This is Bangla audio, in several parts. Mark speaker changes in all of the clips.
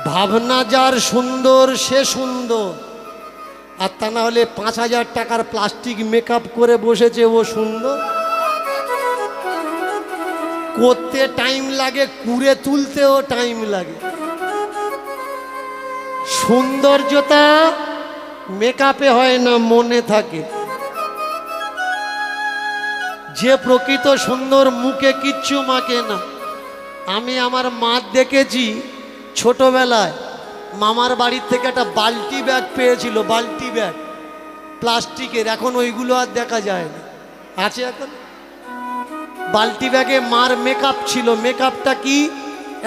Speaker 1: ভাবনা যার সুন্দর সে সুন্দর, আর তা না হলে 5,000 টাকার প্লাস্টিক মেকআপ করে বসেছে ও সুন্দর। করতে টাইম লাগে, কুড়ে তুলতেও টাইম লাগে। সৌন্দর্যতা মেকআপে হয় না, মনে থাকে। যে প্রকৃত সুন্দর মুখে কিচ্ছু মাখে না। আমি আমার মা দেখেছি ছোটবেলায়, মামার বাড়ির থেকে একটা বালতি ব্যাগ পেয়েছিল, বালতি ব্যাগ প্লাস্টিকের, এখন ওইগুলো আর দেখা যায় না। আছে এখন বালতি ব্যাগে মার মেকআপ ছিল। মেকআপটা কি?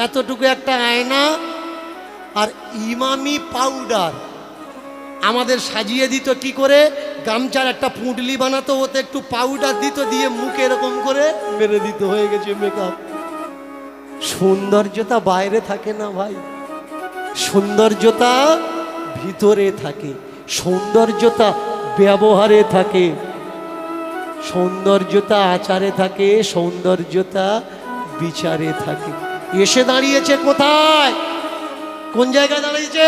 Speaker 1: এতটুকু একটা আয়না আর ইমামি পাউডার। আমাদের সাজিয়ে দিত কি করে, গামছার একটা পুঁটলি বানাতো, ওতে একটু পাউডার দিত, দিয়ে মুখে এরকম করে মেরে দিত, হয়ে গেছে মেকআপ। সৌন্দর্যতা বাইরে থাকে না ভাই, সৌন্দর্যতা ভিতরে থাকে, সৌন্দর্যতা ব্যবহারে থাকে, সৌন্দর্যতা আচারে থাকে, সৌন্দর্যতা বিচারে থাকে। এসে দাঁড়িয়েছে কোথায়? কোন জায়গায় দাঁড়িয়েছে?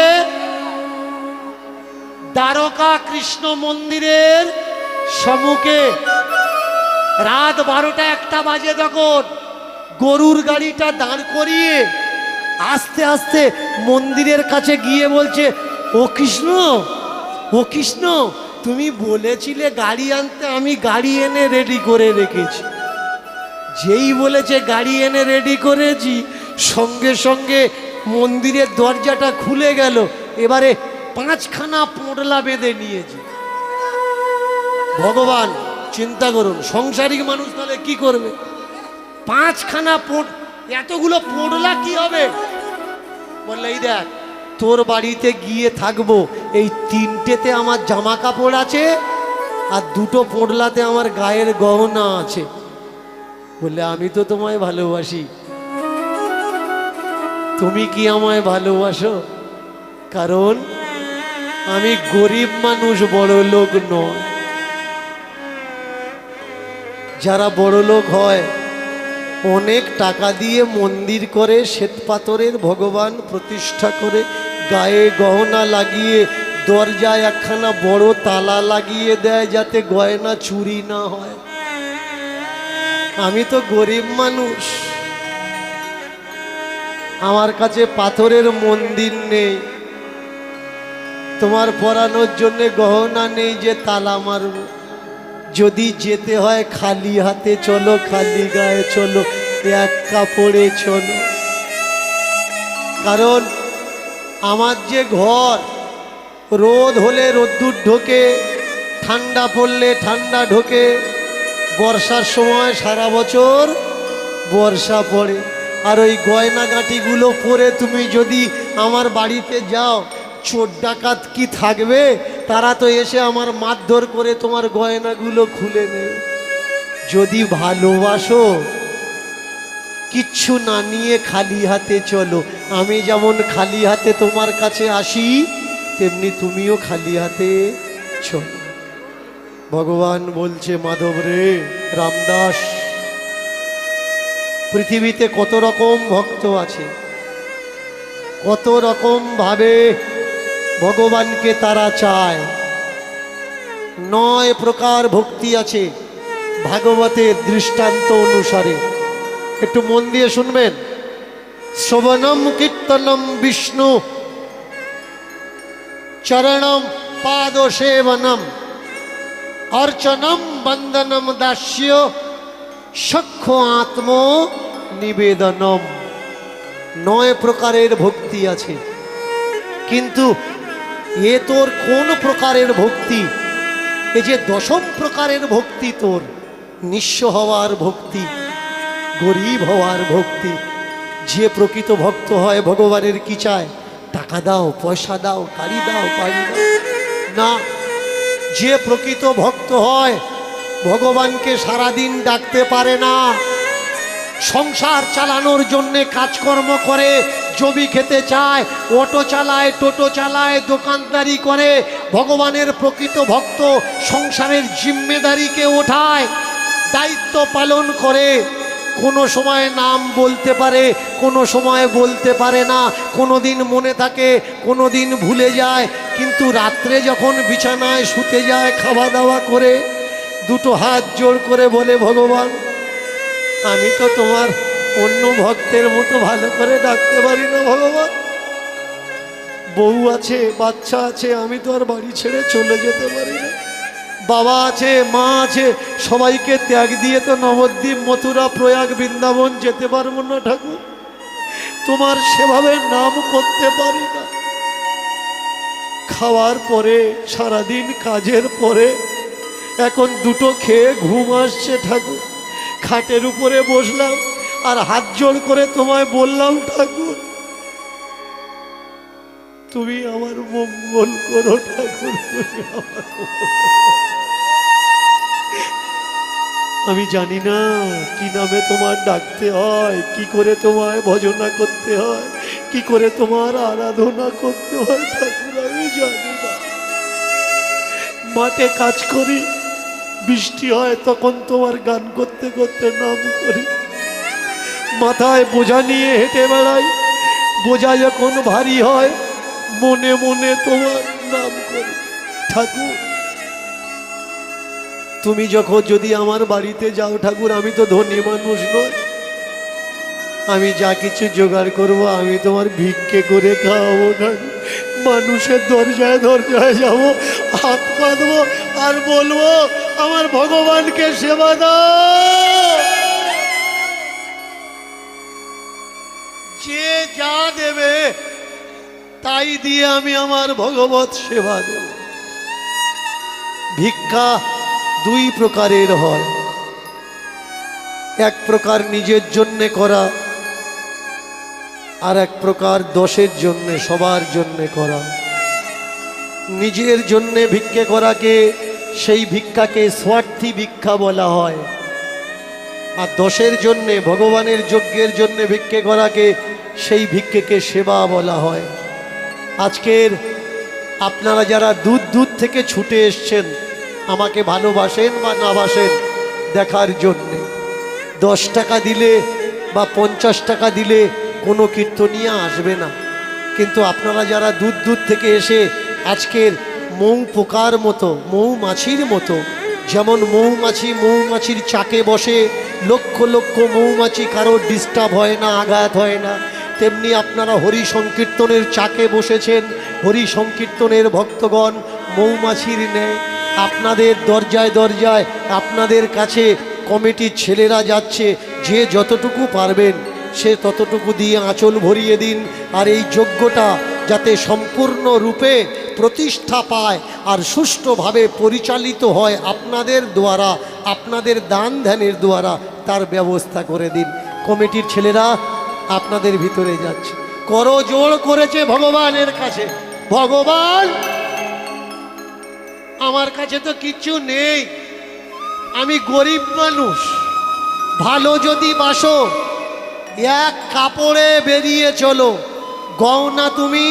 Speaker 1: দ্বারকা কৃষ্ণ মন্দিরের সম্মুখে। রাত 12টা-1টা বাজে তখন গরুর গাড়িটা দাঁড় করিয়ে আস্তে আস্তে মন্দিরের কাছে গিয়ে বলছে, ও কৃষ্ণ, ও কৃষ্ণ, তুমি বলেছিলে গাড়ি আনতে, আমি গাড়ি এনে রেডি করে রেখেছি। যেই বলেছে গাড়ি এনে রেডি করেছি, সঙ্গে সঙ্গে মন্দিরের দরজাটা খুলে গেল। এবারে 5খানা পোঁটলা বেঁধে নিয়েছে। ভগবান চিন্তা করুন, সংসারিক মানুষ তাহলে কি করবে? 5খানা এতগুলো পোঁটলা কি হবে? বললে এই দেখ, তোর বাড়িতে গিয়ে থাকবো, এই 3টেতে আমার জামা কাপড় আছে, আর 2টো পোঁটলাতে আমার গায়ের গহনা আছে। বললে আমি তো তোমায় ভালোবাসি। তুমি কি আমায় ভালোবাসো? কারণ আমি গরিব মানুষ, বড় লোক নয়। যারা বড় লোক হয় অনেক টাকা দিয়ে মন্দির করে, শ্বেত পাথরের ভগবান প্রতিষ্ঠা করে, গায়ে গহনা লাগিয়ে, দরজায় একখানা বড় তালা লাগিয়ে দেয় যাতে গয়না চুরি না হয়। আমি তো গরিব মানুষ, আমার কাছে পাথরের মন্দির নেই, তোমার পরানোর জন্য গহনা নেই যে তালা মারব। যদি যেতে হয় খালি হাতে চলো, খালি গায়ে চলো, এক কাপড়ে চলো। কারণ আমার যে ঘর, রোদ হলে রোদ্দুর ঢোকে, ঠান্ডা পড়লে ঠান্ডা ঢোকে, বর্ষার সময় সারা বছর বর্ষা পড়ে। আর ওই গয়নাগাঁটিগুলো পরে তুমি যদি আমার বাড়িতে যাও, চোর ডাকাত কি থাকবে? তারা তো এসে আমার মারধর করে তোমার গয়নাগুলো খুলে নেবে। যদি ভালোবাসো, কিচ্ছু না নিয়ে খালি হাতে চলো। আমি যেমন খালি হাতে তোমার কাছে আসি, তেমনি তুমিও খালি হাতে চলো। ভগবান বলছে, মাধব রে, রামদাস, পৃথিবীতে কত রকম ভক্ত আছে, কত রকম ভাবে ভগবানকে তারা চায়। 9 প্রকার ভক্তি আছে ভাগবতের দৃষ্টান্ত অনুসারে। একটু মন দিয়ে শুনবেন। শ্রবণম কীর্তনম বিষ্ণু, চরণম পাদ সেবনম, অর্চনম বন্দনম দাস্য, সখ্য আত্ম নিবেদনম। 9 প্রকারের ভক্তি আছে। কিন্তু এ তোর কোন প্রকারের ভক্তি? এ যে 10ম প্রকারের ভক্তি, তোর নিঃস্ব হওয়ার ভক্তি, গরিব হওয়ার ভক্তি। যে প্রকৃত ভক্ত হয় ভগবানের কি চায়? টাকা দাও, পয়সা দাও, গাড়ি দাও, বাড়ি দাও না। যে প্রকৃত ভক্ত হয় ভগবানকে সারাদিন ডাকতে পারে না, সংসার চালানোর জন্যে কাজকর্ম করে, জমি খেতে চায়, অটো চালায়, টোটো চালায়, দোকানদারি করে। ভগবানের প্রকৃত ভক্ত সংসারের জিম্মেদারিকে ওঠায়, দায়িত্ব পালন করে, কোনো সময় নাম বলতে পারে, কোনো সময় বলতে পারে না, কোনো দিন মনে থাকে, কোনো দিন ভুলে যায়। কিন্তু রাত্রে যখন বিছানায় শুতে যায় খাওয়া দাওয়া করে, দুটো হাত জোড় করে বলে, ভগবান আমি তো তোমার অন্য ভক্তের মতো ভালো করে ডাকতে পারি না ভগবান, বউ আছে, বাচ্চা আছে, আমি তো আর বাড়ি ছেড়ে চলে যেতে পারি না, বাবা আছে, মা আছে, সবাইকে ত্যাগ দিয়ে তো নবদ্বীপ, মথুরা, প্রয়াগ, বৃন্দাবন যেতে পারবো না ঠাকুর, তোমার সেভাবে নাম করতে পারি না। খাওয়ার পরে, সারাদিন কাজের পরে এখন দুটো খেয়ে ঘুম আসছে ঠাকুর, খাটের উপরে বসলাম আর হাত জোড় করে তোমায় বললাম, ঠাকুর তুমি আমার মঙ্গল করো ঠাকুর, তুমি আমার আমি জানি না কি নামে তোমার ডাকতে হয়, কি করে তোমায় ভজনা করতে হয়, কি করে তোমার আরাধনা করতে হয় ঠাকুর, আমি জানি না। মাঠে কাজ করি, বৃষ্টি হয়, তখন তোমার গান করতে করতে নাম করি, মাথায় বোঝা নিয়ে হেঁটে বেড়াই, বোঝা যখন ভারী হয় মনে মনে তোমার নাম করি। ঠাকুর তুমি যখন যদি আমার বাড়িতে যাও ঠাকুর, আমি তো ধনী মানুষ নয়, আমি যা কিছু জোগাড় করব আমি তোমার ভিক্ষে করে খাওয়াবো ঠাকুর, মানুষের দরজায় দরজায় যাব, হাত পাতবো আর বলবো আমার ভগবানকে সেবা দাও, যে যা দেবে তাই দিয়ে আমি আমার ভগবত সেবা দেব। ভিক্ষা দুই প্রকারের হয়, এক প্রকার নিজের জন্যে করা, আর এক প্রকার দশের জন্যে, সবার জন্যে করা। নিজের জন্যে ভিক্ষে করাকে, সেই ভিক্ষাকে স্বার্থী ভিক্ষা বলা হয়, আর দশের জন্যে, ভগবানের যজ্ঞের জন্যে ভিক্ষে করাকে, সেই ভিক্ষেকে সেবা বলা হয়। আজকের আপনারা যারা দূর দূর থেকে ছুটে এসছেন আমাকে ভালোবাসেন বা না বাসেন দেখার জন্যে, 10 টাকা দিলে বা 50 টাকা দিলে কোনো কীর্তনিয়া আসবে না, কিন্তু আপনারা যারা দূর দূর থেকে এসে আজকের মৌ পোকার মতো, মৌমাছির মতো, যেমন মৌমাছির চাকে বসে লক্ষ লক্ষ মৌমাছি, কারোর ডিস্টার্ব হয় না, আঘাত হয় না, তেমনি আপনারা হরি সংকীর্তনের চাকে বসেছেন, হরি সংকীর্তনের ভক্তগণ মৌমাছির ন্যায় আপনাদের দরজায় দরজায়, আপনাদের কাছে কমিটির ছেলেরা যাচ্ছে, যে যতটুকু পারবেন সে ততটুকু দিয়ে আঁচল ভরিয়ে দিন, আর এই যজ্ঞটা যাতে সম্পূর্ণ রূপে প্রতিষ্ঠা পায় আর সুষ্ঠুভাবে পরিচালিত হয় আপনাদের দ্বারা, আপনাদের দান ধ্যানের দ্বারা, তার ব্যবস্থা করে দিন। কমিটির ছেলেরা আপনাদের ভিতরে যাচ্ছে, করজোড় করেছে ভগবানের কাছে, ভগবান আমার কাছে তো কিচ্ছু নেই, আমি গরিব মানুষ, ভালো যদি বাসো এক কাপড়ে বেরিয়ে চলো, গয়না তুমি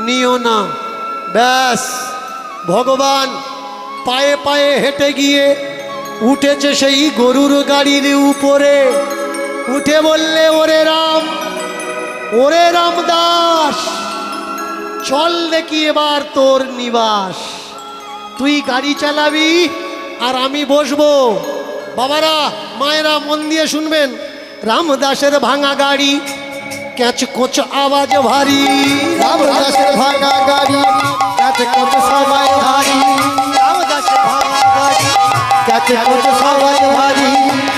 Speaker 1: নিও না। ব্যাস, ভগবান পায়ে পায়ে হেঁটে গিয়ে উঠেছে সেই গরুর গাড়ির উপরে, উঠে বললে, ওরে রামদাস, চল দেখি এবার তোর নিবাস, তুই গাড়ি চালাবি আর আমি বসবো। বাবারা, মায়েরা মন দিয়ে শুনবেন, রামদাসের ভাঙা গাড়ি, ক্যাচ কোচ আওয়াজ ভারী,
Speaker 2: রামদাসের ভাঙা গাড়ি, ক্যাচ কোচ সবাই ভারী, রামদাসের ভাঙা গাড়ি, ক্যাচ কোচ সবাই ভারী,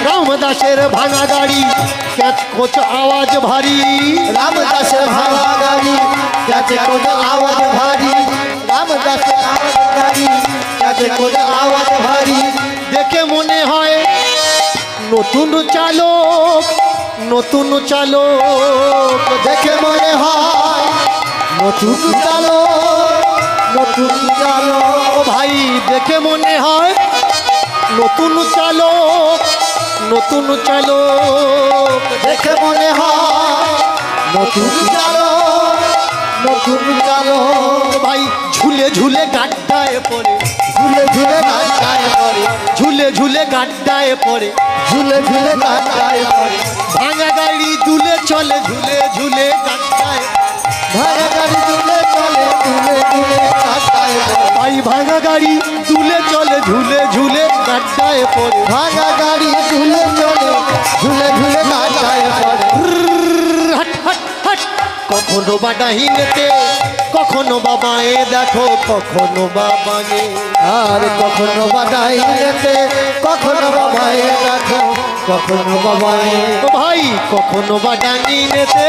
Speaker 1: রামদাসের ভাঙা গাড়ি, ক্যাচ কোচ আওয়াজ ভারী,
Speaker 2: রামদাসের ভাঙা গাড়ি, ক্যাচ কোচ আওয়াজ ভারী, রামদাসের আওয়াজ গাড়ি, ক্যাচ কোচ আওয়াজ ভারী।
Speaker 1: দেখে মনে হয় নতুন চালক, নতুন চালক,
Speaker 2: দেখে মনে হয় নতুন চালক, নতুন চালক,
Speaker 1: ও ভাই দেখে মনে হয় নতুন চালক, নতুন চালক,
Speaker 2: দেখে মনে হয় নতুন চালক, নতুন চালক,
Speaker 1: ভাই ঝুলে ঝুলে গাড্ডায় পড়ে,
Speaker 2: ঝুলে ঝুলে গাড্ডায় পড়ে,
Speaker 1: ঝুলে ঝুলে গাড্ডায় পড়ে,
Speaker 2: ঝুলে ঝুলে গাড্ডায় পড়ে,
Speaker 1: ভাঙা গাড়ি দুলে চলে ঝুলে ঝুলে গাড্ডায়,
Speaker 2: ভাঙা গাড়ি দুলে চলে ঝুলে ঝুলে গাড্ডায় পড়ে,
Speaker 1: ভাই ভাঙা গাড়ি দুলে চলে ঝুলে ঝুলে গাড্ডায় পড়ে,
Speaker 2: ভাঙা গাড়ি ঝুলে চলে ঝুলে ঝুলে গাড্ডায় পড়ে।
Speaker 1: হাট হাট হাট, কখনো বা ডাহিনেতে কখনো বা বাঁয়ে দেখো, কখনো বা বাঁয়ে,
Speaker 2: আর কখনো বা ডাইনেতে কখনো বা মায়ে দেখো, কখনো বা মায়ে,
Speaker 1: ও ভাই কখনো বা ডাহিনেতে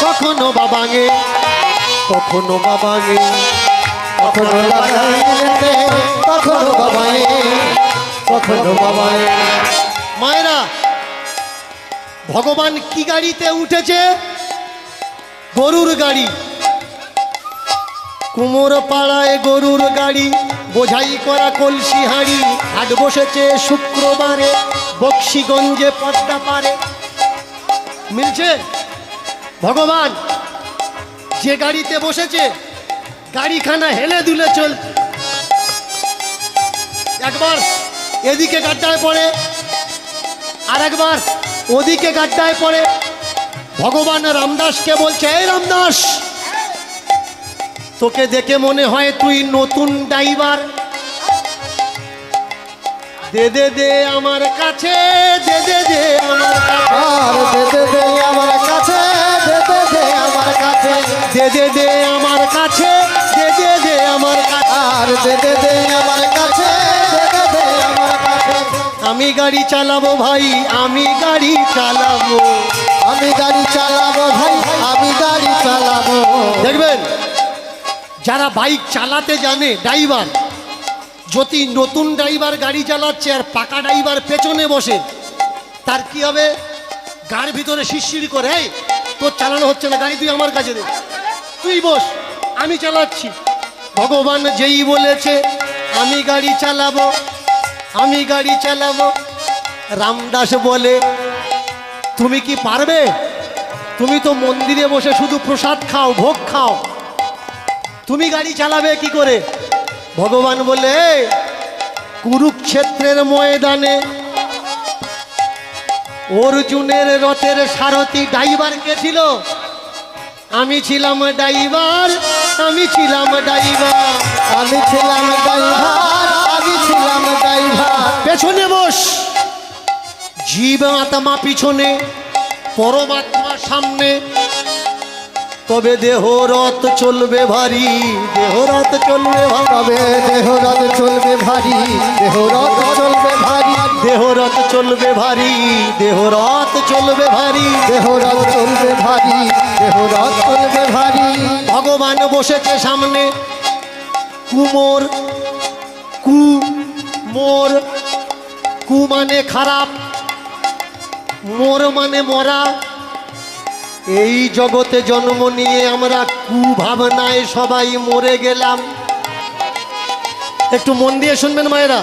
Speaker 1: কখনো বা বাঁয়ে, কখনো বা বাঁয়ে,
Speaker 2: কখনো বা ডাইনেতে কখনো বা মায়ে, কখনো বা মায়ে।
Speaker 1: মায়েরা, ভগবান কি গাড়িতে উঠেছে? গরুর গাড়ি। কুমোর পাড়ায় গরুর গাড়ি, বোঝাই করা কলসি হাঁড়ি, হাট বসেছে শুক্রবারে বক্সিগঞ্জে পদ্মা পারে। মিলছে? ভগবান যে গাড়িতে বসেছে গাড়িখানা হেলে দুলে চল, একবার এদিকে গাড্ডায় পড়ে আর একবার ওদিকে গাড্ডায় পড়ে। ভগবান রামদাসকে বলছে, এই রামদাস, তোকে দেখে মনে হয় তুই নতুন ড্রাইভার, দে দে দে আমার কাছে, দে দে দে আমার কাছে,
Speaker 2: আর দে দে দে আমার কাছে, দে দে দে আমার কাছে,
Speaker 1: দে দে দে আমার কাছে, দে দে দে আমার কাছে,
Speaker 2: আর দে দে দে আমার কাছে, দে দে দে আমার কাছে।
Speaker 1: আমি গাড়ি চালাবো ভাই, আমি গাড়ি চালাবো।
Speaker 2: আমি গাড়ি চালাবো ভাই, আমি গাড়ি চালাবো।
Speaker 1: দেখবেন যারা বাইক চালাতে জানে ড্রাইভার, যদি নতুন ড্রাইভার গাড়ি চালাচ্ছে আর পাকা ড্রাইভার পেছনে বসে, তার কি হবে? গাড়ির ভিতরে শিরশির করে, এই তোর চালানো হচ্ছে না, গাড়ি তুই আমার কাছে দে, তুই বস, আমি চালাচ্ছি। ভগবান যেই বলেছে আমি গাড়ি চালাবো, আমি গাড়ি চালাবো, রামদাস বলে, তুমি কি পারবে? তুমি তো মন্দিরে বসে শুধু প্রসাদ খাও, ভোগ খাও, তুমি গাড়ি চালাবে কি করে? ভগবান বলে, কুরুক্ষেত্রের ময়দানে অর্জুনের রথের সারথি ড্রাইভার কে ছিল? আমি ছিলাম ড্রাইভার, আমি ছিলাম ড্রাইভার,
Speaker 2: আমি ছিলাম ড্রাইভার, আমি ছিলাম ড্রাইভার।
Speaker 1: পেছনে বস, জীব আত্মা পিছনে, পরমাত্মা সামনে, তবে দেহ রথ চলবে ভারী, দেহ রথ চলবে ভারী,
Speaker 2: তবে দেহ রথ চলবে ভারী, দেহ রথ চলবে ভারী,
Speaker 1: দেহ রথ চলবে ভারী, দেহ রথ চলবে ভারী।
Speaker 2: দেহ রথ চলবে ভারী, দেহ রথ চলবে ভারী।
Speaker 1: ভগবান বসেছে সামনে, কুমোর, কু মোর, কু মানে খারাপ, মোর মানে মরা। এই জগতে জন্ম নিয়ে আমরা কুভাবনায় সবাই মরে গেলাম। একটু মন দিয়ে শুনবেন মায়েরা,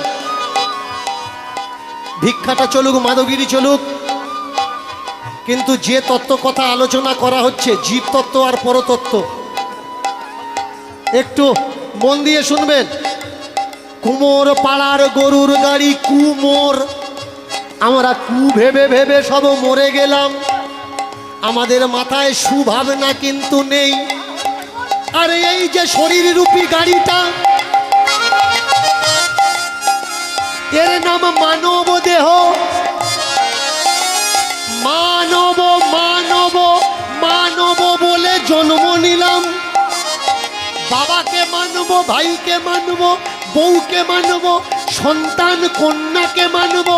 Speaker 1: ভিক্ষাটা চলুক, মাদগিরি চলুক, কিন্তু যে তত্ত্ব কথা আলোচনা করা হচ্ছে জীব তত্ত্ব আর পরতত্ত্ব, একটু মন দিয়ে শুনবেন। কুমোর পাড়ার গরুর গাড়ি কুমোর, আমরা কু ভেবে ভেবে সব মরে গেলাম, আমাদের মাথায় সুভাবনা কিন্তু নেই। আর এই যে শরীর রূপী গাড়িটা, এর নাম মানব দেহ। মানব মানব মানব বলে জন্ম নিলাম, বাবাকে মানব, ভাইকে মানব, বউকে মানব, সন্তান কন্যাকে মানব,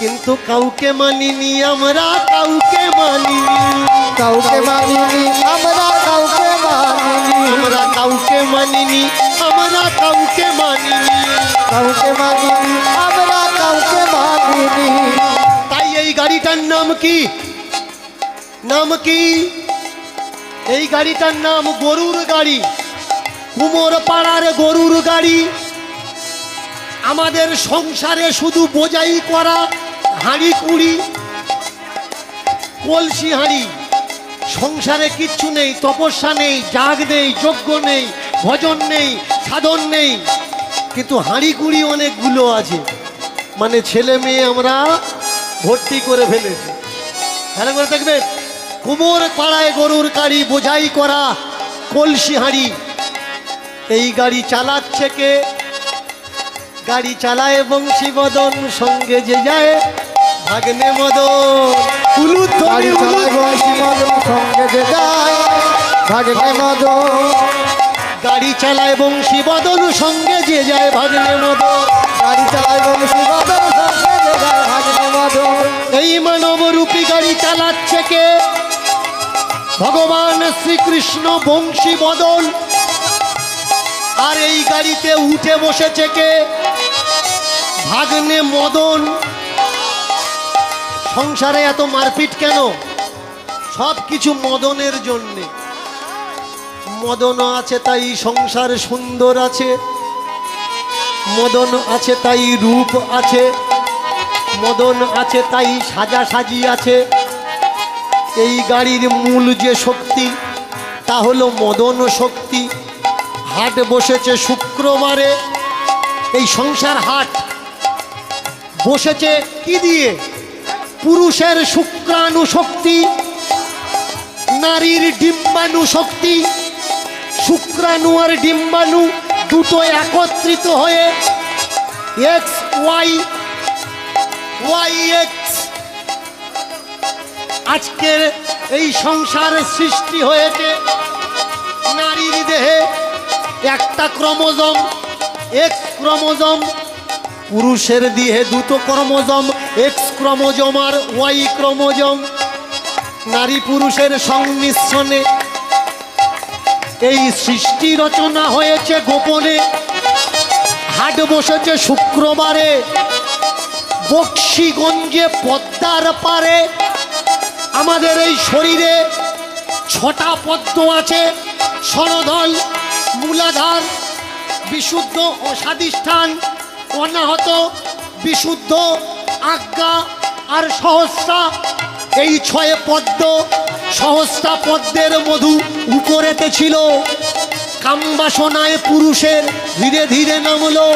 Speaker 1: কিন্তু কাউকে মানিনি আমরা, কাউকে মানিনি,
Speaker 2: কাউকে মানিনি আমরা, কাউকে মানিনি,
Speaker 1: আমরা কাউকে মানিনি, আমরা কাউকে মানিনি,
Speaker 2: কাউকে মানিনি আমরা, কাউকে মানিনি।
Speaker 1: তাই এই গাড়িটার নাম কি? নাম কি? এই গাড়িটার নাম গরুর গাড়ি, কুমোর পাড়ার গরুর গাড়ি। আমাদের সংসারে শুধু বোঝাই করা হাঁড়ি কুড়ি, কলসি হাঁড়ি, সংসারে কিচ্ছু নেই, তপস্যা নেই, জাগ নেই, যজ্ঞ নেই, ভজন নেই, সাধন নেই। কিন্তু হাঁড়ি কুড়ি অনেকগুলো আছে, মানে ছেলে মেয়ে আমরা ভর্তি করে ফেলেছি। ভালো করে দেখবেন, কুমোর পাড়ায় গরুর গাড়ি বোঝাই করা কলসি হাঁড়ি। এই গাড়ি চালাচ্ছে কে? গাড়ি চালায় বংশীবদন, সঙ্গে যে যায় ভাগ্নে মদন।
Speaker 2: গাড়ি চালায় বংশীবদন, সঙ্গে যে যায় ভাগ্নে মদন।
Speaker 1: গাড়ি চালায় বংশীবদন, সঙ্গে যে যায় ভাগ্নে মদন।
Speaker 2: গাড়ি চালায় বংশীবদন, সঙ্গে যে যায় ভাগ্নে মদন।
Speaker 1: এই মানব রূপী গাড়ি চালাচ্ছে কে? ভগবান শ্রীকৃষ্ণ বংশীবদন। আর এই গাড়িতে উঠে বসেছে কে? ভাগ্নে মদন। সংসারে এত মারপিট কেন? সব কিছু মদনের জন্যে। মদন আছে তাই সংসার সুন্দর আছে, মদন আছে তাই রূপ আছে, মদন আছে তাই সাজাসাজি আছে। এই গাড়ির মূল যে শক্তি তা হলো মদন শক্তি। হাট বসেছে শুক্রবারে, এই সংসার হাট বসেছে কি দিয়ে? পুরুষের শুক্রাণু শক্তি, নারীর ডিম্বাণু শক্তি। শুক্রাণু আর ডিম্বাণু দুটো একত্রিত হয়ে এক্স ওয়াই, ওয়াই এক্স, আজকের এই সংসারের সৃষ্টি হয়েছে। নারীর দেহে একটা ক্রোমোজোম এক্স ক্রোমোজোম, পুরুষের দেহে দুটো ক্রোমোজোম এক্স ক্রোমোজোম আর ওয়াই ক্রোমোজোম। নারী পুরুষের সংমিশ্রণে এই সৃষ্টি রচনা হয়েছে গোপনে। হাট বসেছে শুক্রবারে বক্সিগঞ্জে পদ্মার পারে। আমাদের এই শরীরে 6টা পদ্ম আছে, সরদল, মূলাধার, বিশুদ্ধ, অসাধিষ্ঠান, অনাহত, বিশুদ্ধ, আজ্ঞা আর সহস্রা। এই 6 পদ্ম, সহস্রা পদ্মের মধু উপরেতে ছিল। কামবাসনায় পুরুষের ধীরে ধীরে নামলো,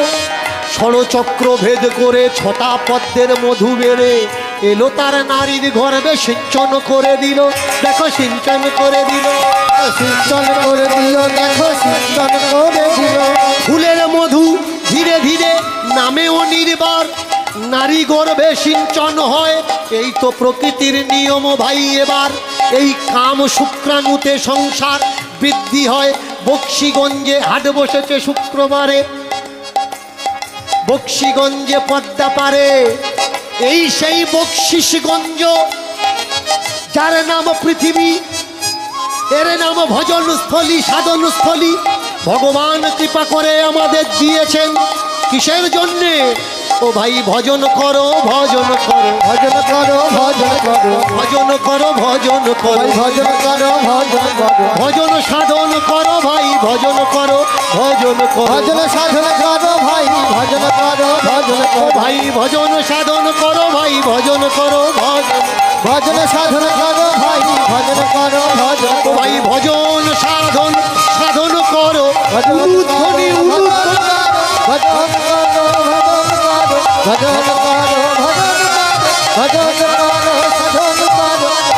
Speaker 1: ষড়চক্র ভেদ করে 6টা পদ্মের মধু বেড়ে এলো তার নারীর গর্ভে, সিঞ্চন করে দিল। দেখো সিঞ্চন করে দিল,
Speaker 2: সিঞ্চন করে দিল, দেখো সিঞ্চন করে দিল।
Speaker 1: ফুলের মধু ধীরে ধীরে নামেও নির্বার, নারী গর্ভে সিঞ্চন হয়। এই তো প্রকৃতির নিয়ম ভাই। এবার এই কাম শুক্রাণুতে সংসার বৃদ্ধি হয়। বক্সিগঞ্জে হাট বসেছে শুক্রবারে, বক্সিগঞ্জে পদ্মা পারে। এই সেই বকশিসগঞ্জ, যার নাম পৃথিবী, এর নাম ভজনস্থলী, সাধনস্থলী। ভগবান কৃপা করে আমাদের দিয়েছেন কিসের জন্যে? ও ভাই ভজন করো, ভজন করো,
Speaker 2: ভজন করো, ভজন করো,
Speaker 1: ভজন করো, ভজন করো,
Speaker 2: ভজন করো, ভজন করো,
Speaker 1: ভজন সাধন করো ভাই, ভজন করো, ভজন করো,
Speaker 2: ভজন সাধন করো ভাই, ভজন করো, ভজন
Speaker 1: ও
Speaker 2: করো
Speaker 1: ভাই ভজন সাধন করো ভাই, ভজন করো, ভজন,
Speaker 2: ভজন সাধন করো ভাই, ভজন করো, ভজন
Speaker 1: ও ভাই ভজন সাধন সাধন করো।
Speaker 2: ভজন
Speaker 1: উলুধ্বনি, উলুধ্বনি।
Speaker 2: ভজন করো, ভজন করো, ভজন করো, সাধন করো,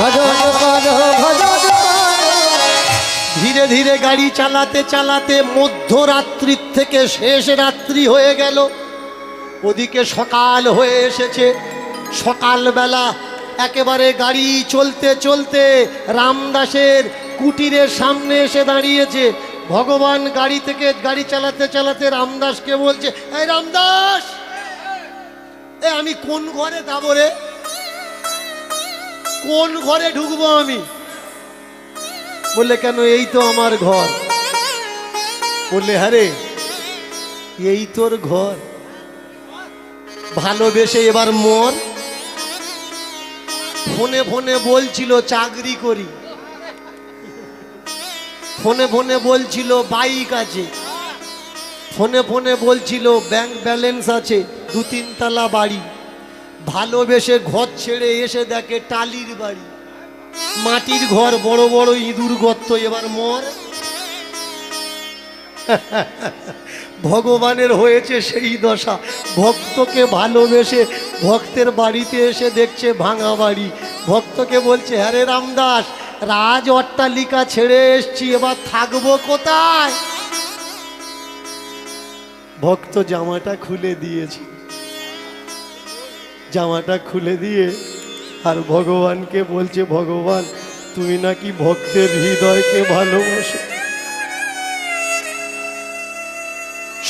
Speaker 2: ভজন করো, ভজন করো।
Speaker 1: ধীরে ধীরে গাড়ি চালাতে চালাতে মধ্যরাত্রির থেকে শেষ রাত্রি হয়ে গেল। ওদিকে সকাল হয়ে এসেছে। সকালবেলা একেবারে গাড়ি চলতে চলতে রামদাসের কুটিরের সামনে এসে দাঁড়িয়েছে। ভগবান গাড়ি থেকে গাড়ি চালাতে চালাতে রামদাসকে বলছে, এই রামদাস, এ আমি কোন ঘরে যাবো রে? কোন ঘরে ঢুকবো আমি? বললে কেন? এই তো আমার ঘর। বললে হ্যাঁ রে, এই তোর ঘর? ভালোবেসে এবার মর। ফোনে ফোনে বলছিল চাকরি করি, ফোনে ফোনে বলছিল বাইক আছে, ফোনে ফোনে বলছিল ব্যাংক ব্যালেন্স আছে, 2-3 তলা বাড়ি। ভালোবেসে ঘর ছেড়ে এসে দেখে টালির বাড়ি, মাটির ঘর, বড় বড় ইঁদুর গর্ত। এবার মর। ভগবানের হয়েছে সেই দশা, ভক্তকে ভালোবেসে ভক্তের বাড়িতে এসে দেখছে ভাঙা বাড়ি। ভক্তকে বলছে, আরে রামদাস, রাজ অট্টালিকা ছেড়ে এসছি, এবার থাকবো কোথায়? ভক্ত জামাটা খুলে দিয়েছে, জামাটা খুলে দিয়ে আর ভগবানকে বলছে, ভগবান তুমি নাকি ভক্তের হৃদয়কে ভালোবাসো।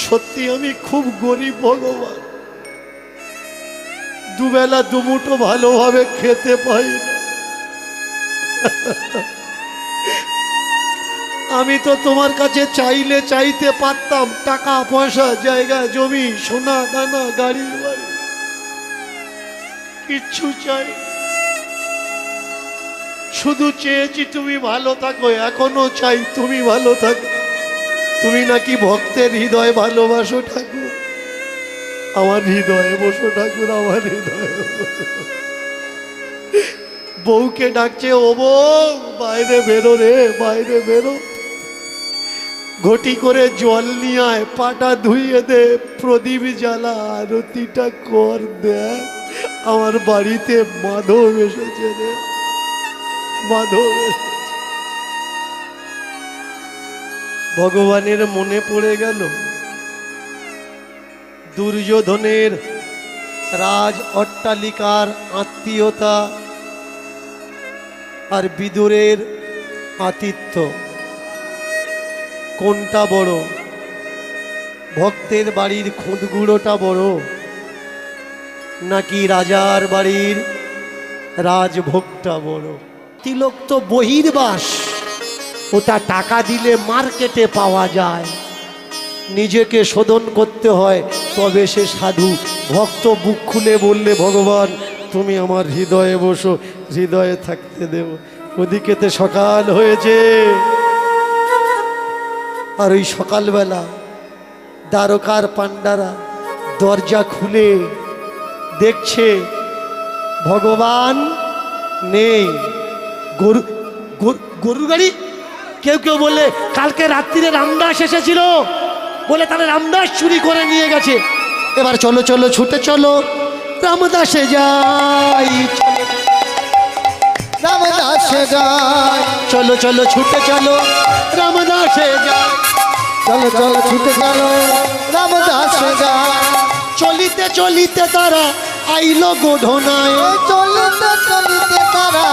Speaker 1: সত্যি আমি খুব গরিব ভগবান, দুবেলা দুমুঠো ভালোভাবে খেতে পাই না। আমি তো তোমার কাছে চাইলে চাইতে পারতাম টাকা পয়সা, জায়গা জমি, সোনা দানা, গাড়ি বাড়ি, কিচ্ছু চাই, শুধু চেয়েছি তুমি ভালো থাকো। এখনো চাই তুমি ভালো থাকো। তুমি নাকি ভক্তের হৃদয় ভালোবাসো ঠাকুর, আমার হৃদয়ে বসো ঠাকুর, আমার হৃদয়ে বসো। বউকে ডাকছে, ও বউ বাইরে বেরো রে, বাইরে বেরো, ঘটি করে জল নিয়ে আয়, পাটা ধুইয়ে দে, প্রদীপ জ্বালা, আরতিটা কর, দেখ আমার বাড়িতে মাধব এসেছে রে, মাধব এসেছে। ভগবানের মনে পড়ে গেল দুর্যোধনের রাজ অট্টালিকার আত্মীয়তা আর বিদুরের আতিথ্য, কোনটা বড়? ভক্তের বাড়ির খুঁতগুড়োটা বড় নাকি রাজার বাড়ির রাজভোগটা বড়? তিলক তো বহির্বাস, ওটা টাকা দিলে মার্কেটে পাওয়া যায়, নিজেকে শোধন করতে হয়, তবে সে সাধু। ভক্ত বুক খুলে বললে, ভগবান তুমি আমার হৃদয়ে বসো, হৃদয়ে থাকতে দেব। ওদিকেতে সকাল হয়েছে, আর ওই সকালবেলা দ্বারকার পাণ্ডারা দরজা খুলে দেখছে ভগবান নেই। গরুর গাড়ি, কেউ কেউ বললে কালকে রাত্রিরে রামদাস এসেছিল বলে তাহলে রামদাস চুরি করে নিয়ে গেছে। এবার চলো চলো ছুটে চলো রামদাসে যাই,
Speaker 2: রামদাসে যাই,
Speaker 1: চলো চলো ছুটে চলো রামদাসে যাই,
Speaker 2: চলো চলো ছুটে চলো রামদাসে যাই।
Speaker 1: চলিতে চলিতে তারা আইলো গোধনায়,
Speaker 2: চলিতে চলিতে তারা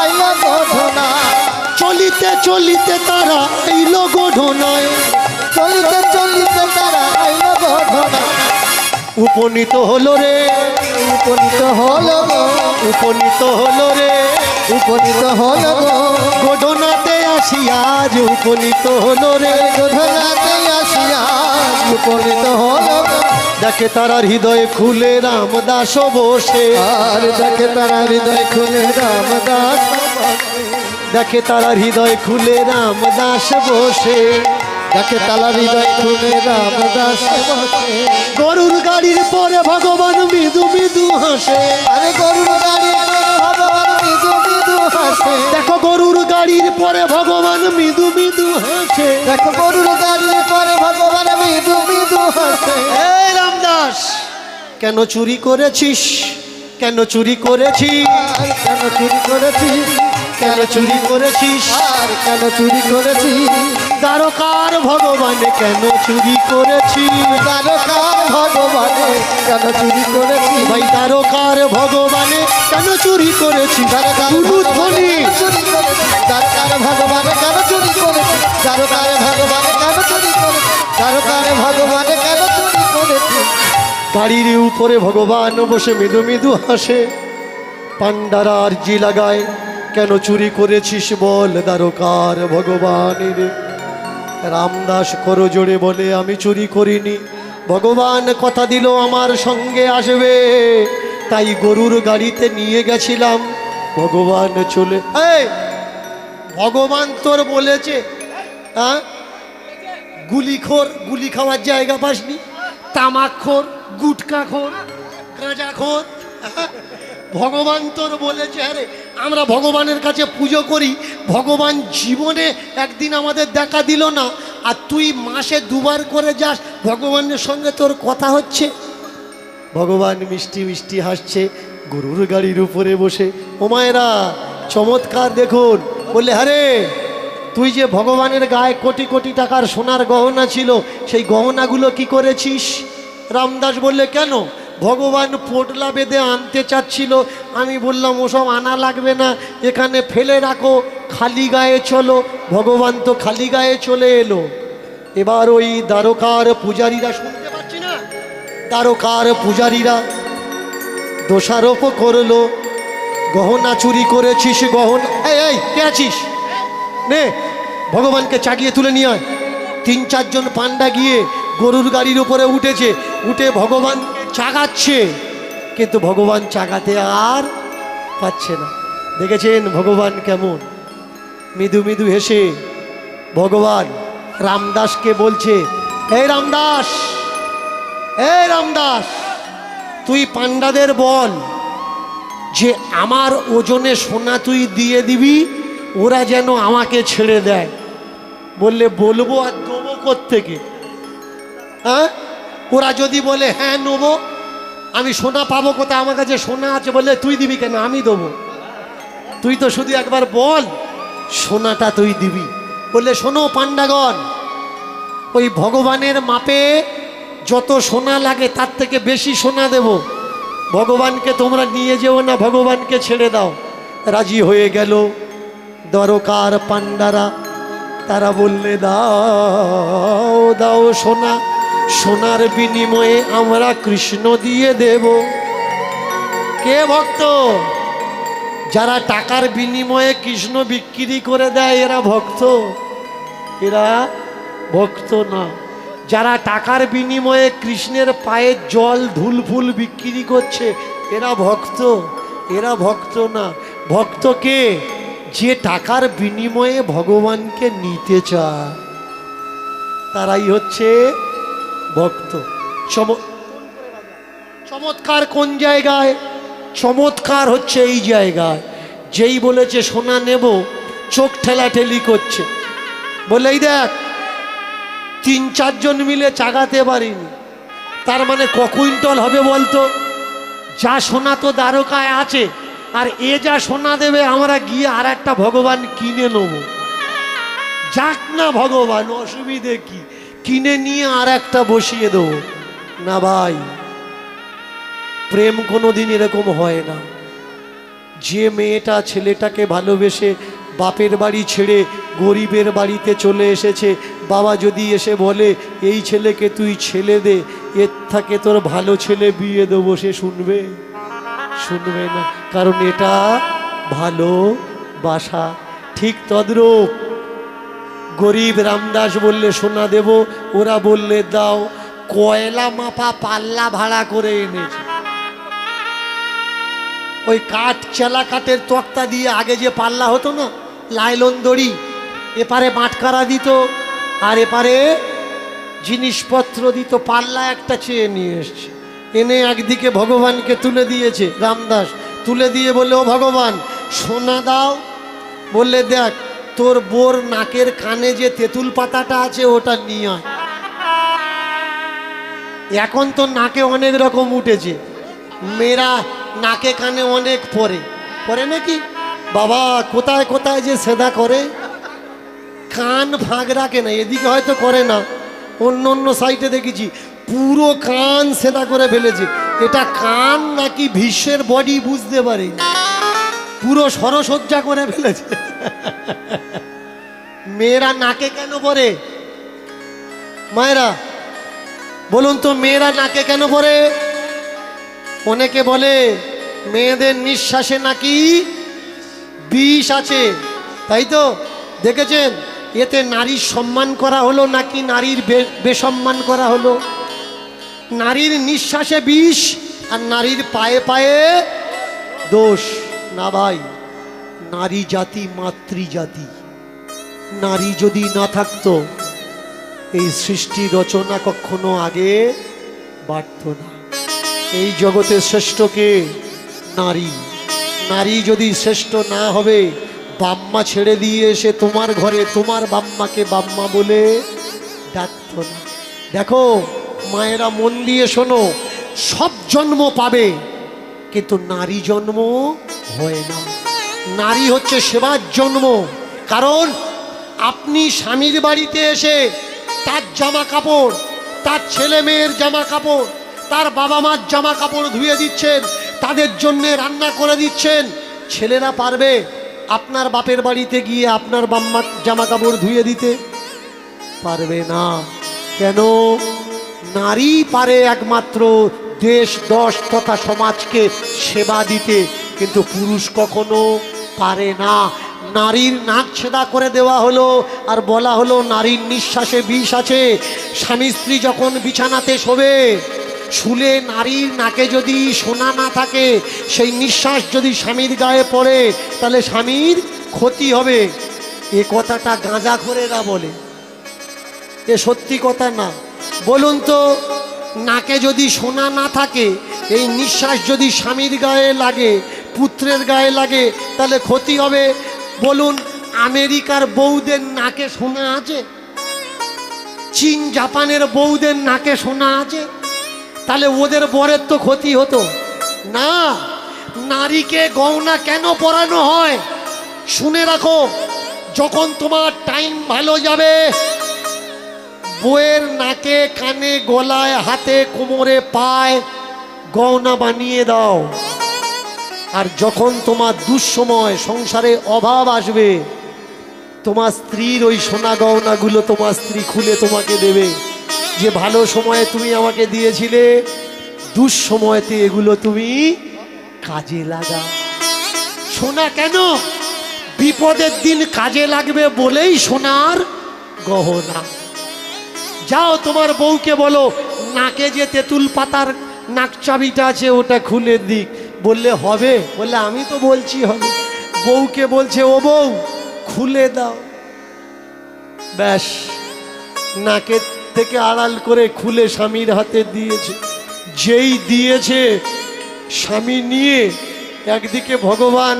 Speaker 2: আইলো গোধনায়,
Speaker 1: চলিতে চলিতে তারা আইলো গোধনায়,
Speaker 2: চলিতে চলিতে তারা আইলো গোধনায়।
Speaker 1: উপনীত হলো রে,
Speaker 2: উপনীত হলো গো,
Speaker 1: উপনীত হলো রে,
Speaker 2: উপনীত হলো গো,
Speaker 1: গোধনাতে আসিয়া আজ উপনীত হলো রে,
Speaker 2: গোধনাতে আসিয়া উপনীত হলো গো।
Speaker 1: দেখে তারা হৃদয় খুলে রামদাস বসে,
Speaker 2: আর দেখে তারা হৃদয় খুলে রামদাস বসে,
Speaker 1: দেখে তারা হৃদয় খুলে রামদাস বসে,
Speaker 2: দেখে তারা হৃদয় খুলে রামদাস বসে।
Speaker 1: গরুর গাড়ির পরে ভগবান মৃদু মৃদু হাসে,
Speaker 2: আরে গরুর গাড়ি ভগবান মৃদু মৃদু হাসে,
Speaker 1: দেখো গরুর গাড়ির পরে ভগবান মৃদু মৃদু হাসে,
Speaker 2: দেখো গরুর গাড়ির পরে ভগবান মৃদু মৃদু হাসে।
Speaker 1: এই রামদাস কেন চুরি করেছিস, কেন চুরি করেছিস,
Speaker 2: আর কেন চুরি করেছিস,
Speaker 1: কেন চুরি করেছিস,
Speaker 2: আর কেন চুরি করেছিস,
Speaker 1: দ্বারকার ভগবানে কেন চুরি করেছিস,
Speaker 2: দ্বারকার ভগবানে কেন চুরি করেছিস,
Speaker 1: ভাই দ্বারকার ভগবানে কেন চুরি করেছিস, উলুধ্বনি
Speaker 2: চুরি করেছিস, দ্বারকার ভগবানে কেন চুরি করেছিস, দ্বারকার ভগবানে কেন চুরি করেছিস, দ্বারকার ভগবানে কেন চুরি করেছিস।
Speaker 1: গাড়ির উপরে ভগবান বসে মৃদু মৃদু হাসে, পাণ্ডারা আরজি লাগায়, কেন চুরি করেছিস বল দ্বারকার ভগবানের। রামদাস করো জোরে বলে, আমি চুরি করিনি, ভগবান কথা দিল আমার সঙ্গে আসবে, তাই গরুর গাড়িতে নিয়ে গেছিলাম, ভগবান চলে। এই ভগবান তোর বলেছে, হ্যাঁ গুলিখোর, গুলি খাওয়ার জায়গা পাসনি, তামাকখোর, গুটকাখোর, গাঁজাখোর, ভগবান তোর বলেছে। আরে আমরা ভগবানের কাছে পুজো করি, ভগবান জীবনে একদিন আমাদের দেখা দিল না, আর তুই মাসে দুবার করে যাস, ভগবানের সঙ্গে তোর কথা হচ্ছে। ভগবান মিষ্টি মিষ্টি হাসছে গরুর গাড়ির উপরে বসে। ও মায়েরা, চমৎকার দেখুন। বললে, আরে তুই যে ভগবানের গায়ে কোটি কোটি টাকার সোনার গহনা ছিল, সেই গহনাগুলো কি করেছিস? রামদাস বললে, কেন? ভগবান পোটলা বেঁধে আনতে চাচ্ছিল, আমি বললাম ওসব আনা লাগবে না, এখানে ফেলে রাখো, খালি গায়ে চলো। ভগবান তো খালি গায়ে চলে এলো। এবার ওই দ্বারকার পূজারীরা, শুনতে পাচ্ছি না, দ্বারকার পূজারীরা দোষারোপ করলো, গহনা চুরি করেছিস, গহনা। এই কে আছিস? নে ভগবানকে চাগিয়ে তুলে নিয়ে আয়। 3-4 জন পান্ডা গিয়ে গরুর গাড়ির উপরে উঠেছে, উঠে ভগবান চাগাচ্ছে, কিন্তু ভগবান চাগাতে আর পাচ্ছে না। দেখেছেন ভগবান কেমন? মৃদু মৃদু হেসে ভগবান রামদাসকে বলছে, এই রামদাস, এই রামদাস, তুই পান্ডাদের বল যে আমার ওজনে সোনা তুই দিয়ে দিবি, ওরা যেন আমাকে ছেড়ে দেয়। বললে, বলবো আর দেবো কোত্থেকে? হ্যাঁ, ওরা যদি বলে হ্যাঁ নেবো, আমি সোনা পাবো কোথায়? আমার কাছে সোনা আছে। বললে, তুই দিবি কেন? আমি দেবো। তুই তো শুধু একবার বল সোনাটা তুই দিবি। বললে, শোনো পান্ডাগণ, ওই ভগবানের মাপে যত সোনা লাগে তার থেকে বেশি সোনা দেব, ভগবানকে তোমরা নিয়ে যেও না, ভগবানকে ছেড়ে দাও। রাজি হয়ে গেল দ্বারকার পান্ডারা। তারা বললে, দাও দাও সোনা, সোনার বিনিময়ে আমরা কৃষ্ণ দিয়ে দেব। কে ভক্ত? যারা টাকার বিনিময়ে কৃষ্ণ বিক্রি করে দেয় এরা ভক্ত? এরা ভক্ত না। যারা টাকার বিনিময়ে কৃষ্ণের পায়ের জল ধুল ফুল বিক্রি করছে এরা ভক্ত? এরা ভক্ত না। ভক্ত কে? যে টাকার বিনিময়ে ভগবানকে নিতে চায়, তারাই হচ্ছে ভক্ত। চমৎকার কোন জায়গায়? চমৎকার হচ্ছে এই জায়গায়। যেই বলেছে সোনা নেব, চোখ ঠেলাঠেলি করছে। বলে, এই দেখ, 3-4 জন মিলে চাগাতে পারিনি, তার মানে ক কুইন্টল হবে বলতো? যা সোনা তো দ্বারকায় আছে, আর এ যা সোনা দেবে আমরা গিয়ে আর একটা ভগবান কিনে নেব। যাক না ভগবান, অসুবিধে কি? কিনে নিয়ে আর একটা বসিয়ে দেবো না। ভাই, প্রেম কোনোদিন এরকম হয় না। যে মেয়েটা ছেলেটাকে ভালোবেসে বাপের বাড়ি ছেড়ে গরিবের বাড়িতে চলে এসেছে, বাবা যদি এসে বলে এই ছেলেকে তুই ছেলে দে, এর থেকে তোর ভালো ছেলে বিয়ে দেবো, সে শুনবে? শুনবে না, কারণ এটা ভালোবাসা। ঠিক তদ্রূপ গরিব রামদাস বললে সোনা দেব, ওরা বললে দাও। কয়লা মাপা পাল্লা ভাড়া করে এনেছে। ওই কাঠ, চেলা কাঠের তক্তা দিয়ে আগে যে পাল্লা হতো না, লাইলন দড়ি, এপারে বাটকারা দিত আর এপারে জিনিসপত্র দিত। পাল্লা একটা চেয়ে নিয়ে এসছে, এনে একদিকে ভগবানকে তুলে দিয়েছে। রামদাস তুলে দিয়ে বললে, ও ভগবান, সোনা দাও। বললে, দেখ, তোর বোর নাকের কানে যে তেঁতুল পাতাটা আছে ওটা নিয়ে আয়। এখন তো নাকে অনেক রকম উঠেছে, মেয়েরা নাকে কানে অনেক পরে পরে নাকি? বাবা, কোথায় কোথায় যে সেদা করে, কান ফাঁক রাখে না। এদিকে হয়তো করে না, অন্য অন্য সাইডে দেখেছি পুরো কান সেদা করে ফেলেছে। এটা কান নাকি ভীষ্মের বডি বুঝতে পারি, পুরো সরসজ্জা করে ফেলেছে। মেয়েরা নাকে কেন পরে? মায়েরা বলুন তো, মেয়েরা নাকে কেন পরে? অনেকে বলে মেয়েদের নিঃশ্বাসে নাকি বিষ আছে, তাই তো? দেখেছেন, এতে নারীর সম্মান করা হলো নাকি নারীর বেসম্মান করা হলো? নারীর নিঃশ্বাসে বিষ আর নারীর পায়ে পায়ে দোষ। না ভাই, নারী জাতি মাতৃজাতি। নারী যদি না থাকতো, এই সৃষ্টি রচনা কখনো আগে বাড়ত না। এই জগতের শ্রেষ্ঠকে নারী। নারী যদি শ্রেষ্ঠ না হবে, বাম্মা ছেড়ে দিয়ে এসে তোমার ঘরে তোমার বাম্মাকে বাম্মা বলে ডাকতো না। দেখো মায়েরা, মন দিয়ে শোনো, সব জন্ম পাবে কিন্তু নারী জন্ম হয় না। নারী হচ্ছে সেবার জন্ম। কারণ আপনি স্বামীর বাড়িতে এসে তার জামা কাপড়, তার ছেলে মেয়ের জামা কাপড়, তার বাবা মার জামা কাপড় ধুয়ে দিচ্ছেন, তাদের জন্য রান্না করে দিচ্ছেন। ছেলেরা পারবে আপনার বাপের বাড়িতে গিয়ে আপনার বাম্মার জামা কাপড় ধুয়ে দিতে? পারবে না। কেন? নারী পারে একমাত্র দেশ দশ তথা সমাজকে সেবা দিতে, কিন্তু পুরুষ কখনো পারে না। নারীর নাক ছেদা করে দেওয়া হলো আর বলা হলো নারীর নিঃশ্বাসে বিষ আছে। স্বামী স্ত্রী যখন বিছানাতে শোবে, শুলে নারীর নাকে যদি সোনা না থাকে, সেই নিঃশ্বাস যদি স্বামীর গায়ে পড়ে তাহলে স্বামীর ক্ষতি হবে। এ কথাটা গাঁজাখোরেরা বলে, এ সত্যি কথা না। বলুন তো, নাকে যদি সোনা না থাকে, এই নিঃশ্বাস যদি স্বামীর গায়ে লাগে, পুত্রের গায়ে লাগে, তাহলে ক্ষতি হবে। বলুন, আমেরিকার বউদের নাকে সোনা আছে? চীন জাপানের বউদের নাকে সোনা আছে? তাহলে ওদের বরের তো ক্ষতি হতো না। নারীকে গয়না কেন পরানো হয়? শুনে রাখো, যখন তোমার টাইম ভালো যাবে, বউয়ের নাকে, কানে, গলায়, হাতে, কোমরে, পায় গয়না বানিয়ে দাও। আর যখন তোমার দুঃসময়, সংসারে অভাব আসবে, তোমার স্ত্রীর ওই সোনা গয়নাগুলো তোমার স্ত্রী খুলে তোমাকে দেবে, যে ভালো সময়ে তুমি আমাকে দিয়েছিলে, দুঃসময়তে এগুলো তুমি কাজে লাগা। সোনা কেন? বিপদের দিন কাজে লাগবে বলেই সোনার গহনা। যাও তোমার বউকে বলো, নাকে যে তেঁতুল পাতার নাক চাবিটা আছে ওটা খুলে দিক। বললে হবে? বললে আমি তো বলছি হবে। বউকে বলছে, ও বউ খুলে দাও। ব্যাস, নাকের থেকে আড়াল করে খুলে স্বামীর হাতে দিয়েছে। যেই দিয়েছে, স্বামী নিয়ে একদিকে ভগবান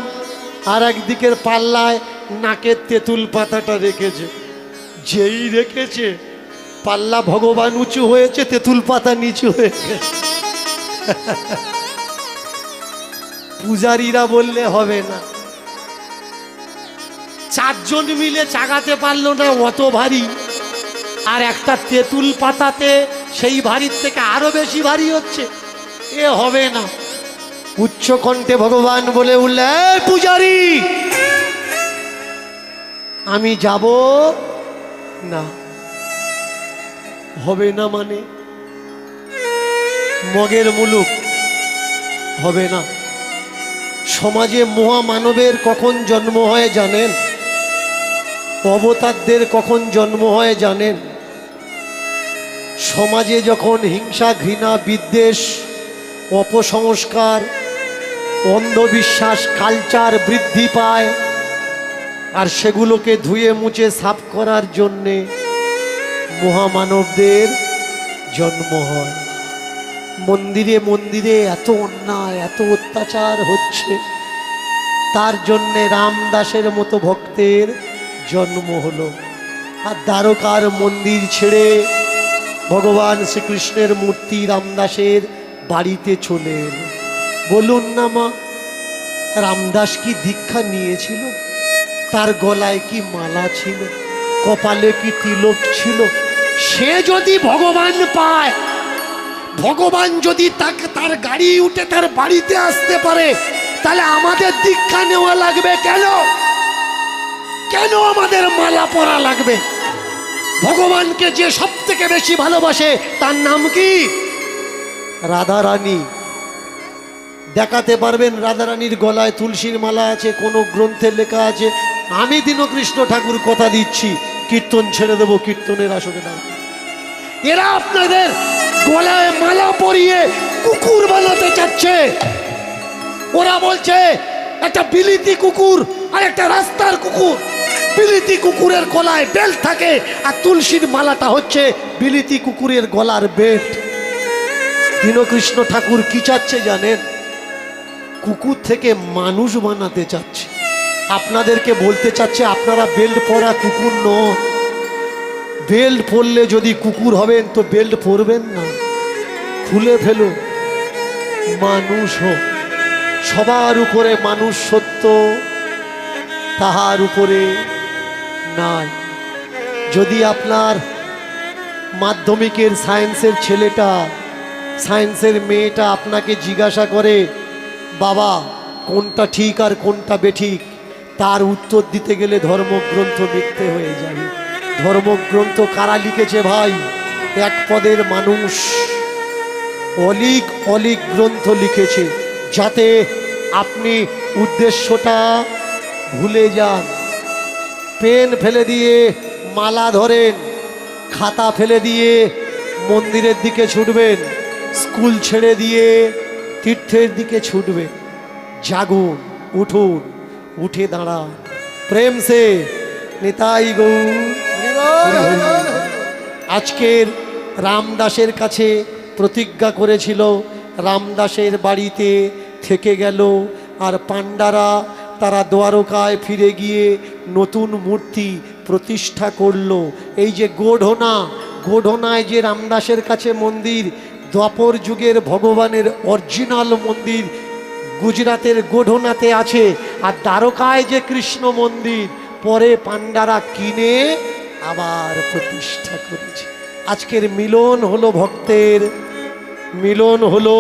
Speaker 1: আর একদিকের পাল্লায় নাকের তেঁতুল পাতাটা রেখেছে। যেই রেখেছে, পাল্লা ভগবান উঁচু হয়েছে, তেঁতুল পাতা নিচু হয়ে গেছে। পূজারীরা বললে হবে না। চারজন মিলে চাগাতে পারলো না, অত ভারী। আর একটা তেঁতুল পাতাতে সেই ভারীর থেকে আরো বেশি ভারী হচ্ছে, এ হবে না। উচ্চ কণ্ঠে ভগবান বলে উঠলে, পূজারী আমি যাব না। হবে না মানে? মগের মুলুক হবে না। সমাজে মহামানবের কখন জন্ম হয় জানেন? অবতারদের কখন জন্ম হয় জানেন? সমাজে যখন হিংসা, ঘৃণা, বিদ্বেষ, অপসংস্কার, অন্ধবিশ্বাস, কালচার বৃদ্ধি পায়, আর সেগুলোকে ধুয়ে মুছে সাফ করার জন্যে মহামানবদের জন্ম হয়। মন্দিরে মন্দিরে এত অন্যায়, এত অত্যাচার হচ্ছে, তার জন্যে রামদাসের মতো ভক্তের জন্ম হলো। আর দ্বারকার মন্দির ছেড়ে ভগবান শ্রীকৃষ্ণের মূর্তি রামদাসের বাড়িতে চলে এলো। বলুন না মা, রামদাস কি দীক্ষা নিয়েছিল? তার গলায় কি মালা ছিল? কপালে কি তিলক ছিল? সে যদি ভগবান পায়, ভগবান যদি তাকে, তার গাড়ি উঠে তার বাড়িতে আসতে পারে, তাহলে আমাদের দীক্ষা নেওয়া লাগবে কেন? কেন আমাদের মালা পরা লাগবে? ভগবানকে যে সব থেকে বেশি ভালোবাসে তার নাম কি? রাধারানী। দেখাতে পারবেন রাধারানীর গলায় তুলসীর মালা আছে? কোন গ্রন্থে লেখা আছে? আমি দীনকৃষ্ণ ঠাকুর কথা দিচ্ছি, কীর্তন ছেড়ে দেবো, কীর্তনের আসরে নাম। এরা আপনাদের গলায় মালা পরিয়ে কুকুর বানাতে চাচ্ছে। ওরা বলছে একটা বিলিতি কুকুর আর একটা রাস্তার কুকুর। বিলিতি কুকুরের গলায় বেল্ট থাকে, আর তুলসীর মালাটা হচ্ছে বিলিতি কুকুরের গলার বেল্ট। দীনকৃষ্ণ ঠাকুর কি চাচ্ছে জানেন? কুকুর থেকে মানুষ বানাতে চাচ্ছে। আপনাদেরকে বলতে চাচ্ছে, আপনারা বেল্ট পরা কুকুর নন। বেল্ট পরলে যদি কুকুর হবেন তো বেল্ট পরবেন না, খুলে ফেলুন। মানুষ হোক, সবার উপরে মানুষ সত্য, তাহার উপরে নাই। যদি আপনার মাধ্যমিকের সায়েন্সের ছেলেটা, সায়েন্সের মেয়েটা আপনাকে জিজ্ঞাসা করে বাবা কোনটা ঠিক আর কোনটা বেঠিক, তার উত্তর দিতে গেলে ধর্মগ্রন্থ মিথ্যে হয়ে যাবে। ধর্মগ্রন্থ কারা লিখেছে ভাই? এক পদের মানুষ অলিক অলিক গ্রন্থ লিখেছে, যাতে আপনি উদ্দেশ্যটা ভুলে যান। পেন ফেলে দিয়ে মালা ধরেন, খাতা ফেলে দিয়ে মন্দিরের দিকে ছুটবেন, স্কুল ছেড়ে দিয়ে তীর্থের দিকে ছুটবেন। জাগুন, উঠুন, উঠে দাঁড়ান, প্রেম সে নিতাই গৌর। আজকের রামদাসের কাছে প্রতিজ্ঞা করেছিল, রামদাসের বাড়িতে থেকে গেল, আর পাণ্ডারা তারা দ্বারকায় ফিরে গিয়ে নতুন মূর্তি প্রতিষ্ঠা করলো। এই যে গোঢনায় যে রামদাসের কাছে মন্দির, দ্বাপর যুগের ভগবানের অরিজিনাল মন্দির গুজরাতের গোঢনাতে আছে, আর দ্বারকায় যে কৃষ্ণ মন্দির পরে পাণ্ডারা কিনে আবার প্রতিষ্ঠা করেছে। আজকের মিলন হলো ভক্তের, মিলন হলো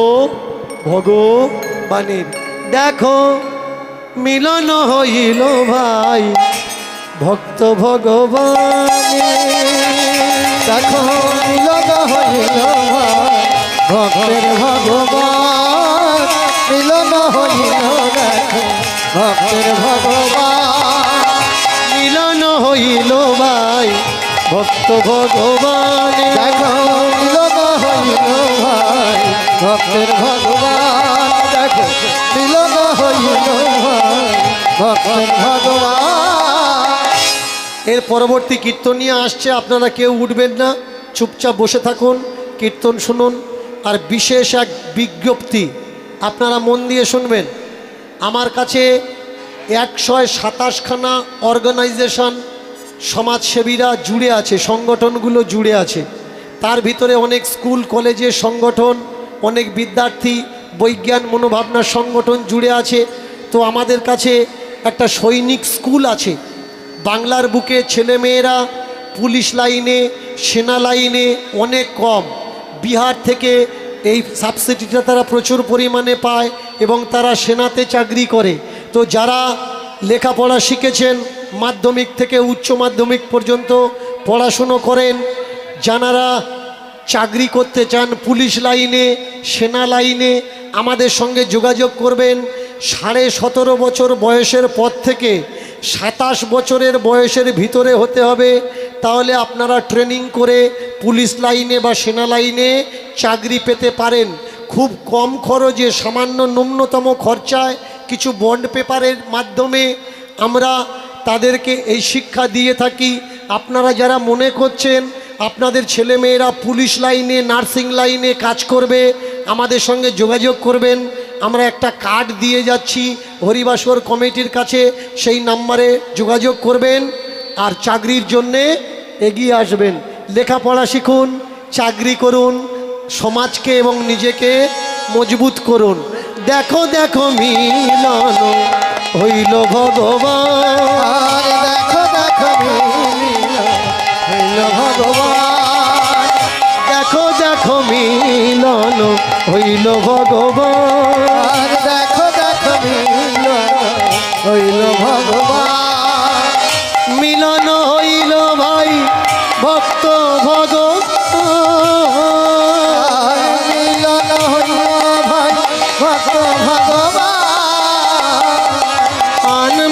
Speaker 1: ভগবানের। দেখো মিলন হইল ভাই ভক্ত ভগবানের,
Speaker 2: দেখো মিলন হইল ভক্তের ভগবান, মিলন হইল দেখো ভক্তের ভগবান,
Speaker 1: মিলন হইল ভাই ভক্ত ভগবানের।
Speaker 2: দেখো মিলন হইল ভাই ভক্তের ভগবান, দেখো মিলন হইল ভাই ভক্তের ভগবান।
Speaker 1: এর পরবর্তী কীর্তন নিয়ে আসছে, আপনারা কেউ উঠবেন না, চুপচাপ বসে থাকুন, কীর্তন শুনুন। আর বিশেষ এক বিজ্ঞপ্তি, আপনারা মন দিয়ে শুনবেন। আমার কাছে 127খানা অর্গানাইজেশন, সমাজসেবীরা জুড়ে আছে, সংগঠনগুলো জুড়ে আছে। তার ভিতরে অনেক স্কুল কলেজের সংগঠন, অনেক বিদ্যার্থী, বৈজ্ঞান মনোভাবনার সংগঠন জুড়ে আছে। তো আমাদের কাছে একটা সৈনিক স্কুল আছে। বাংলার বুকে ছেলেমেয়েরা পুলিশ লাইনে, সেনা লাইনে অনেক কম। বিহার থেকে এই সাবসিডিটা তারা প্রচুর পরিমাণে পায় এবং তারা সেনাতে চাকরি করে। তো যারা লেখাপড়া শিখেছেন, মাধ্যমিক থেকে উচ্চ মাধ্যমিক পর্যন্ত পড়াশুনো করেন, যারা চাকরি করতে চান পুলিশ লাইনে, সেনা লাইনে, আমাদের সঙ্গে যোগাযোগ করবেন। 17.5 বছর বয়সের পর থেকে 27 বছরের বয়সের ভিতরে হতে হবে, তাহলে আপনারা ট্রেনিং করে পুলিশ লাইনে বা সেনা লাইনে চাকরি পেতে পারেন। খুব কম খরচে, সামান্য ন্যূনতম খরচায় কিছু বন্ড পেপারের মাধ্যমে আমরা তাদেরকে এই শিক্ষা দিয়ে থাকি। আপনারা যারা মনে করছেন আপনাদের ছেলেমেয়েরা পুলিশ লাইনে, নার্সিং লাইনে কাজ করবে, আমাদের সঙ্গে যোগাযোগ করবেন। আমরা একটা কার্ড দিয়ে যাচ্ছি হরিবাসর কমিটির কাছে, সেই নাম্বারে যোগাযোগ করবেন আর চাকরির জন্যে এগিয়ে আসবেন। লেখাপড়া শিখুন, চাকরি করুন, সমাজকে এবং নিজেকে মজবুত করুন। দেখো দেখো মিলন হইল ভগবান,
Speaker 2: দেখো দেখো মিলন হইল ভগবান,
Speaker 1: দেখো দেখো মিলন হইল ভগবান,
Speaker 2: দেখো দেখো মিলন হইল ভগবান,
Speaker 1: মিলন হইল ভাই ভক্ত ভগবান,
Speaker 2: মিলন হইল ভাই ভক্ত ভগবান,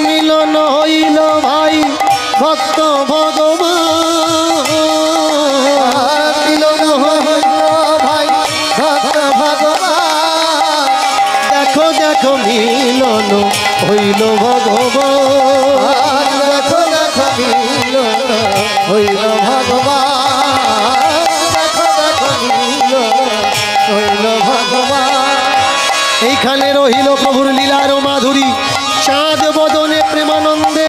Speaker 1: মিলন হইল ভাই ভক্ত ভগবান,
Speaker 2: মিলন হইল ভাই ভক্ত ভগবান,
Speaker 1: দেখো দেখো মিলন হইল ভগবান,
Speaker 2: দেখো দেখো মিলন হইল ভগবান, দেখো দেখো মিলন হইল ভগবান।
Speaker 1: এইখানে রহিল প্রভুর লীলার মাধুরী, চাঁদ বদনে প্রেমানন্দে।